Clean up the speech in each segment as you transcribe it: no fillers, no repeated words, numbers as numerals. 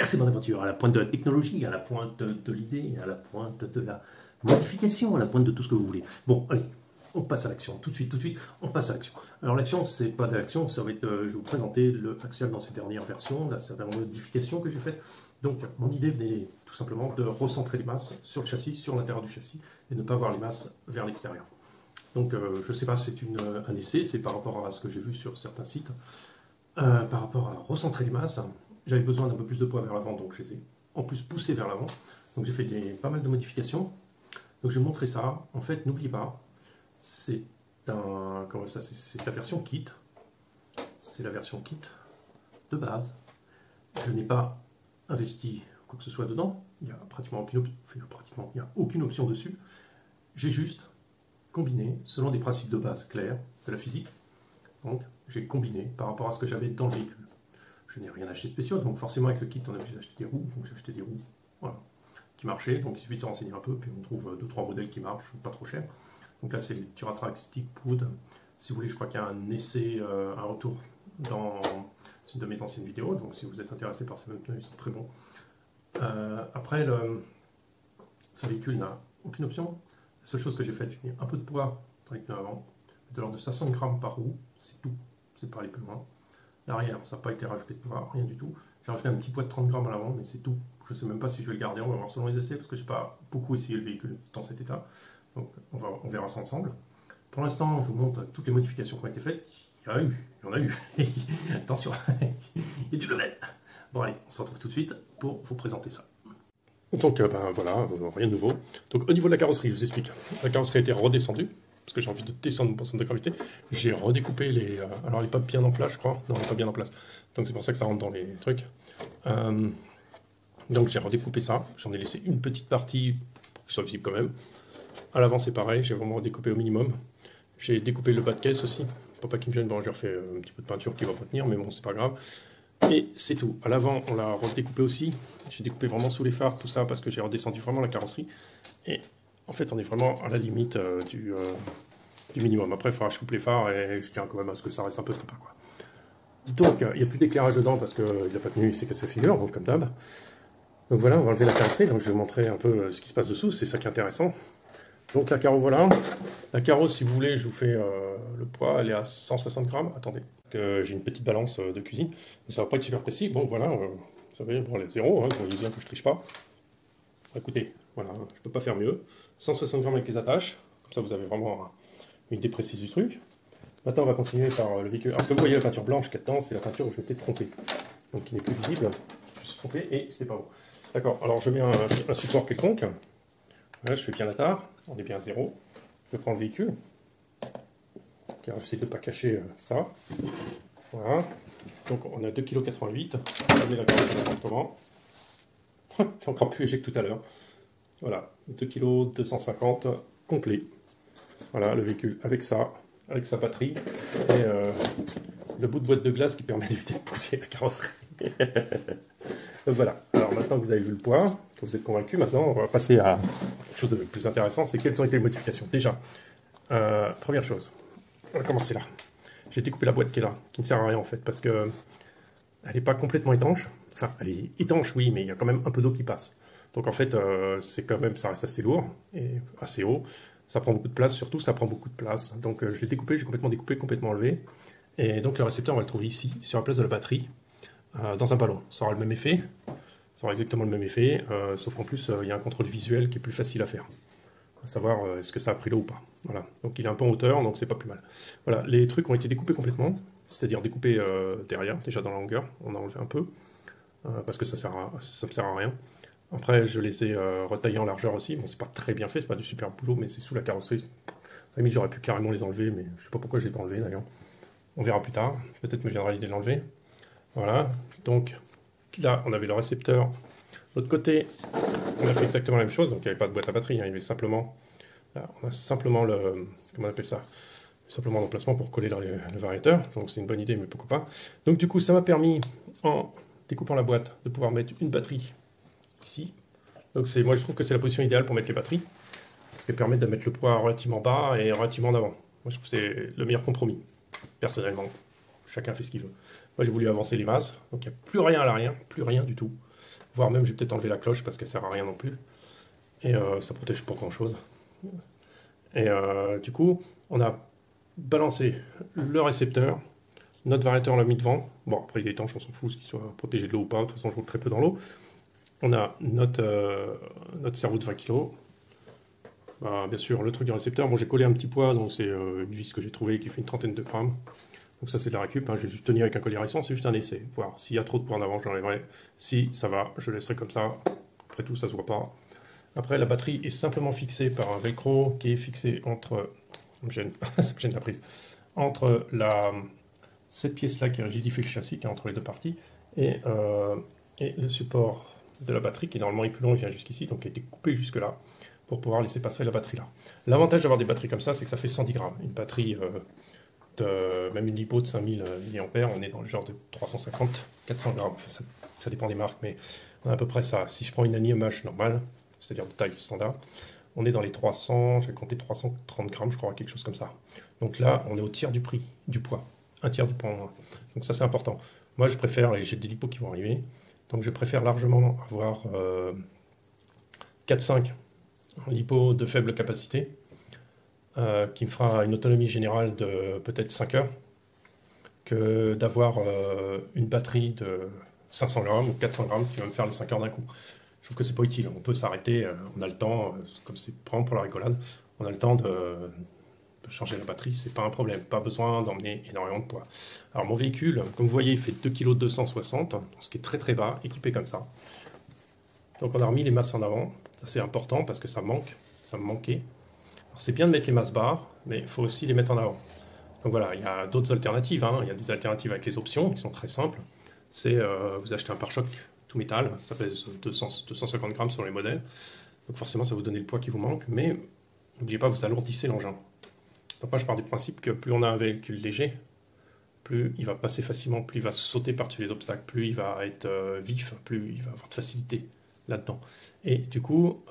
C'est mon aventure, à la pointe de la technologie, à la pointe de l'idée, à la pointe de la modification, à la pointe de tout ce que vous voulez. Bon, allez, on passe à l'action. Tout de suite, on passe à l'action. Alors l'action, c'est pas de l'action, ça va être, je vais vous présenter le Axial dans ses dernières versions, la certaine modification que j'ai faite. Donc, mon idée venait tout simplement de recentrer les masses sur le châssis, sur l'intérieur du châssis, et ne pas voir les masses vers l'extérieur. Donc, je ne sais pas, c'est un essai, c'est par rapport à ce que j'ai vu sur certains sites. Par rapport à recentrer les masses, j'avais besoin d'un peu plus de poids vers l'avant, donc je les ai en plus poussés vers l'avant. Donc j'ai fait pas mal de modifications. Donc je vais vous montrer ça. En fait, n'oubliez pas, c'est la version kit. C'est la version kit de base. Je n'ai pas investi quoi que ce soit dedans. Il n'y a pratiquement aucune option dessus. J'ai juste combiné selon des principes de base clairs de la physique. Donc j'ai combiné par rapport à ce que j'avais dans le véhicule. Je n'ai rien acheté de spécial, donc forcément avec le kit on a obligé d'acheter des roues, donc j'ai acheté des roues, voilà, qui marchaient, donc il suffit de se renseigner un peu, puis on trouve 2-3 modèles qui marchent, pas trop cher. Donc là c'est le Turatrax Stick Wood, si vous voulez je crois qu'il y a un essai, un retour dans une de mes anciennes vidéos, donc si vous êtes intéressé par ces mêmes pneus, ils sont très bons. Après, ce véhicule n'a aucune option, la seule chose que j'ai faite, j'ai mis un peu de poids dans les pneus avant, de l'ordre de 500 grammes par roue, c'est tout, c'est pas aller plus loin. L'arrière, ça n'a pas été rajouté de poids, rien du tout. J'ai rajouté un petit poids de 30 grammes à l'avant, mais c'est tout. Je ne sais même pas si je vais le garder, on va voir selon les essais, parce que je n'ai pas beaucoup essayé le véhicule dans cet état. Donc on verra ça ensemble. Pour l'instant, je vous montre toutes les modifications qui ont été faites. Il y en a eu. Attention, il y a du level. Bon allez, on se retrouve tout de suite pour vous présenter ça. Donc voilà, rien de nouveau. Donc au niveau de la carrosserie, je vous explique. La carrosserie a été redescendue, parce que j'ai envie de descendre mon centre de gravité. J'ai redécoupé les... alors elle n'est pas bien en place, je crois. Non, elle n'est pas bien en place. Donc c'est pour ça que ça rentre dans les trucs. Donc j'ai redécoupé ça. J'en ai laissé une petite partie pour qu'il soit visible quand même. À l'avant c'est pareil, j'ai vraiment redécoupé au minimum. J'ai découpé le bas de caisse aussi. Pour pas qu'il me gêne, bon j'ai refait un petit peu de peinture qui va pas tenir, mais bon c'est pas grave. Et c'est tout. À l'avant on l'a redécoupé aussi. J'ai découpé vraiment sous les phares, tout ça, parce que j'ai redescendu vraiment la carrosserie. Et en fait, on est vraiment à la limite du minimum. Après, il faudra que je coupe les phares et je tiens quand même à ce que ça reste un peu sympa, quoi. Donc, il n'y a plus d'éclairage dedans parce qu'il n'a pas tenu, il s'est cassé la figure, donc comme d'hab. Donc voilà, on va enlever la carrosserie. Donc je vais vous montrer un peu ce qui se passe dessous, c'est ça qui est intéressant. Donc la carreau, voilà. La carreau, si vous voulez, je vous fais le poids, elle est à 160 grammes. Attendez, j'ai une petite balance de cuisine. Ça va pas être super précis. Bon, voilà, vous savez, bon, les zéros, hein, vous voyez bien que je triche pas. Écoutez, voilà, je peux pas faire mieux. 160 grammes avec les attaches, comme ça vous avez vraiment une idée précise du truc. Maintenant on va continuer par le véhicule. Alors que vous voyez la peinture blanche qu'il y a dedans, c'est la peinture où je m'étais trompé. Donc qui n'est plus visible. Je me suis trompé et c'était pas bon. D'accord, alors je mets un support quelconque. Voilà, je fais bien la tare, on est bien à 0. Je prends le véhicule. Car j'essaie de ne pas cacher ça. Voilà. Donc on a 2,88 kg. Je mets la carrosserie comment. J'ai encore plus léger que tout à l'heure. Voilà, 2,250 kg complet. Voilà, le véhicule avec ça, avec sa batterie, et le bout de boîte de glace qui permet d'éviter de pousser la carrosserie. Donc voilà, alors maintenant que vous avez vu le poids, que vous êtes convaincu, maintenant on va passer à quelque chose de plus intéressant, c'est quelles ont été les modifications. Déjà, première chose, on va commencer là. J'ai découpé la boîte qui est là, qui ne sert à rien en fait, parce que elle n'est pas complètement étanche. Enfin, elle est étanche, oui, mais il y a quand même un peu d'eau qui passe. Donc en fait, c'est quand même, ça reste assez lourd et assez haut. Ça prend beaucoup de place, surtout ça prend beaucoup de place. Donc je l'ai découpé, j'ai complètement découpé, complètement enlevé. Et donc le récepteur, on va le trouver ici, sur la place de la batterie, dans un ballon. Ça aura le même effet, ça aura exactement le même effet, sauf qu'en plus, il y a un contrôle visuel qui est plus facile à faire. À savoir est-ce que ça a pris l'eau ou pas. Voilà. Donc il est un peu en hauteur, donc c'est pas plus mal. Voilà, les trucs ont été découpés complètement, c'est-à-dire découpés derrière, déjà dans la longueur, on a enlevé un peu. Parce que ça me sert à rien. Après, je les ai retaillés en largeur aussi. Bon, c'est pas très bien fait, c'est pas du super boulot, mais c'est sous la carrosserie. À la limite, j'aurais pu carrément les enlever, mais je sais pas pourquoi je les ai pas enlevés d'ailleurs. On verra plus tard. Peut-être me viendra l'idée de l'enlever. Voilà. Donc là, on avait le récepteur. De l'autre côté, on a fait exactement la même chose. Donc il n'y avait pas de boîte à batterie. Hein. Il y avait simplement, là, on a simplement le, comment on appelle ça, simplement l'emplacement pour coller le variateur. Donc c'est une bonne idée, mais pourquoi pas. Donc du coup, ça m'a permis en découpant la boîte, de pouvoir mettre une batterie ici. Donc moi je trouve que c'est la position idéale pour mettre les batteries, parce qu'elle permet de mettre le poids relativement bas et relativement en avant. Moi je trouve que c'est le meilleur compromis, personnellement. Chacun fait ce qu'il veut. Moi j'ai voulu avancer les masses, donc il n'y a plus rien à l'arrière, plus rien du tout. voire même je vais peut-être enlever la cloche parce qu'elle sert à rien non plus. Et ça protège pas grand chose. Et du coup, on a balancé le récepteur, notre variateur l'a mis devant. Bon, après il est étanche, on s'en fout, qu'il soit protégé de l'eau ou pas. De toute façon, je roule très peu dans l'eau. On a notre cerveau de 20 kg. Bah, bien sûr, le truc du récepteur. Bon, j'ai collé un petit poids, donc c'est une vis que j'ai trouvée qui fait une trentaine de grammes. Donc ça, c'est de la récup. Hein. Je vais juste tenir avec un collier récent, c'est juste un essai. Voir s'il y a trop de poids en avant, je l'enlèverai. Si ça va, je laisserai comme ça. Après tout, ça se voit pas. Après, la batterie est simplement fixée par un velcro qui est fixé entre. Ça me gêne la prise. Entre cette pièce-là qui rigidifie le châssis, qui est entre les deux parties, et le support de la batterie qui normalement est plus long, il vient jusqu'ici, donc qui a été coupé jusque-là pour pouvoir laisser passer la batterie là. L'avantage d'avoir des batteries comme ça, c'est que ça fait 110 grammes. Une batterie, même une lipo de 5000 mAh, on est dans le genre de 350, 400 grammes. Enfin, ça dépend des marques, mais on a à peu près ça. Si je prends une Annie MH normale, c'est-à-dire de taille standard, on est dans les 300, je vais compter 330 grammes, je crois, quelque chose comme ça. Donc là, on est au tiers du prix, du poids. Un tiers du poids en moins. Donc ça, c'est important. Moi, je préfère, et j'ai des lipos qui vont arriver, donc je préfère largement avoir 4-5 lipo de faible capacité, qui me fera une autonomie générale de peut-être 5 heures, que d'avoir une batterie de 500 grammes ou 400 grammes qui va me faire les 5 heures d'un coup. Je trouve que c'est pas utile. On peut s'arrêter, on a le temps, comme c'est vraiment pour la rigolade, on a le temps de changer la batterie, c'est pas un problème. Pas besoin d'emmener énormément de poids. Alors mon véhicule, comme vous voyez, il fait 2,260 kg, ce qui est très très bas, équipé comme ça. Donc on a remis les masses en avant. Ça c'est important parce que ça manque, ça me manquait. Alors c'est bien de mettre les masses barres, mais il faut aussi les mettre en avant. Donc voilà, il y a d'autres alternatives. Hein. Il y a des alternatives avec les options qui sont très simples. C'est vous achetez un pare-choc tout métal, ça pèse 250 grammes sur les modèles. Donc forcément, ça va vous donner le poids qui vous manque, mais n'oubliez pas, vous alourdissez l'engin. Donc moi, je pars du principe que plus on a un véhicule léger, plus il va passer facilement, plus il va sauter par-dessus les obstacles, plus il va être vif, plus il va avoir de facilité là-dedans. Et du coup,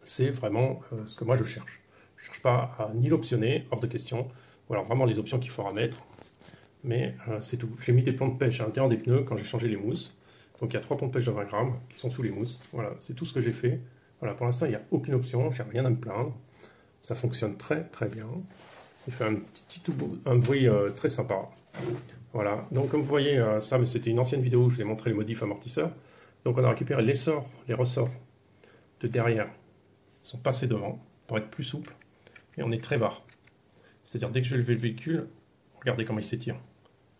c'est vraiment ce que moi je cherche. Je ne cherche pas à ni l'optionner, hors de question, ou alors vraiment les options qu'il faudra mettre. Mais c'est tout. J'ai mis des plombs de pêche à l'intérieur des pneus quand j'ai changé les mousses. Donc il y a 3 plombs de pêche de 20 grammes qui sont sous les mousses. Voilà, c'est tout ce que j'ai fait. Voilà, pour l'instant, il n'y a aucune option, j'ai rien à me plaindre. Ça fonctionne très très bien. Il fait un bruit très sympa. Voilà, donc comme vous voyez, ça c'était une ancienne vidéo où je vous ai montré les modifs amortisseurs. Donc on a récupéré les ressorts de derrière sont passés devant pour être plus souple. Et on est très bas. C'est-à-dire dès que je vais lever le véhicule, regardez comment il s'étire.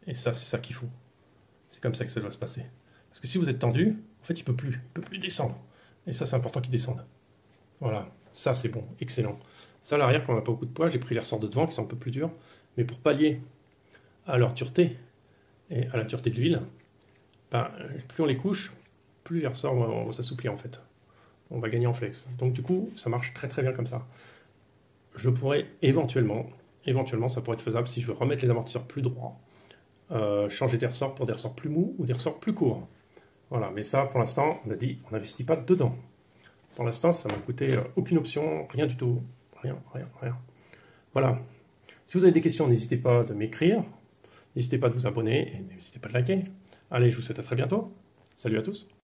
Et ça, c'est ça qu'il faut. C'est comme ça que ça doit se passer. Parce que si vous êtes tendu, en fait, il ne peut plus descendre. Et ça, c'est important qu'il descende. Voilà, ça, c'est bon, excellent. Ça, à l'arrière, quand on n'a pas beaucoup de poids, j'ai pris les ressorts de devant qui sont un peu plus durs. Mais pour pallier à leur dureté et à la dureté de l'huile, ben, plus on les couche, plus les ressorts vont s'assouplir, en fait. On va gagner en flex. Donc, du coup, ça marche très très bien comme ça. Je pourrais éventuellement, ça pourrait être faisable si je veux remettre les amortisseurs plus droits, changer des ressorts pour des ressorts plus mous ou des ressorts plus courts. Voilà, mais ça, pour l'instant, on a dit, on n'investit pas dedans. Pour l'instant, ça m'a coûté aucune option, rien du tout. Rien. Voilà. Si vous avez des questions, n'hésitez pas de m'écrire. N'hésitez pas de vous abonner et n'hésitez pas de liker. Allez, je vous souhaite à très bientôt. Salut à tous.